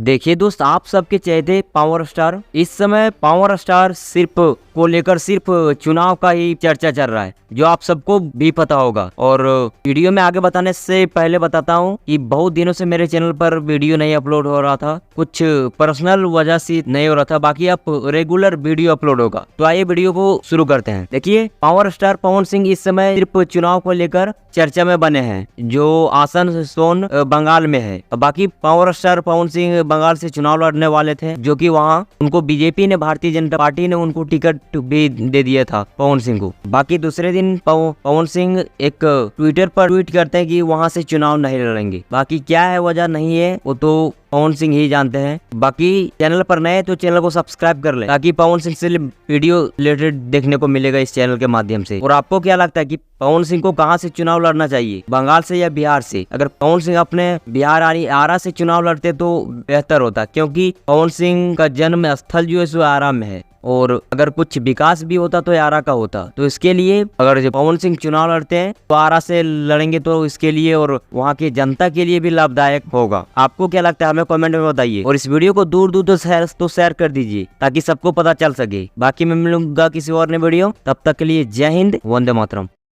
देखिए दोस्त, आप सबके चहेते पावर स्टार, इस समय पावर स्टार को लेकर सिर्फ चुनाव का ही चर्चा चल रहा है, जो आप सबको भी पता होगा। और वीडियो में आगे बताने से पहले बताता हूँ कि बहुत दिनों से मेरे चैनल पर वीडियो नहीं अपलोड हो रहा था, कुछ पर्सनल वजह से नहीं हो रहा था, बाकी अब रेगुलर वीडियो अपलोड होगा। तो आइए वीडियो को शुरू करते हैं। देखिए, पावर स्टार पवन सिंह इस समय सिर्फ चुनाव को लेकर चर्चा में बने हैं, जो आसनसोल बंगाल में है। बाकी पावर स्टार पवन सिंह बंगाल से चुनाव लड़ने वाले थे, जो कि वहाँ उनको बीजेपी ने, भारतीय जनता पार्टी ने उनको टिकट भी दे दिया था पवन सिंह को। बाकी दूसरे दिन पवन सिंह एक ट्विटर पर ट्वीट करते हैं कि वहाँ से चुनाव नहीं लड़ेंगे। बाकी क्या है वजह नहीं है वो तो पवन सिंह ही जानते हैं। बाकी चैनल पर नए तो चैनल को सब्सक्राइब कर ले, ताकि पवन सिंह से वीडियो रिलेटेड देखने को मिलेगा इस चैनल के माध्यम से। और आपको क्या लगता है कि पवन सिंह को कहां से चुनाव लड़ना चाहिए, बंगाल से या बिहार से? अगर पवन सिंह अपने बिहार आरा से चुनाव लड़ते तो बेहतर होता, क्योंकि पवन सिंह का जन्म स्थल जो है सो आरा में है, और अगर कुछ विकास भी होता तो आरा का होता। तो इसके लिए अगर पवन सिंह चुनाव लड़ते हैं तो आरा से लड़ेंगे, तो इसके लिए और वहाँ की जनता के लिए भी लाभदायक होगा। आपको क्या लगता है हमें कमेंट में बताइए, और इस वीडियो को दूर दूर तो शेयर कर दीजिए, ताकि सबको पता चल सके। बाकी मैं मिलूंगा किसी और नए वीडियो, तब तक के लिए जय हिंद, वंदे मातरम।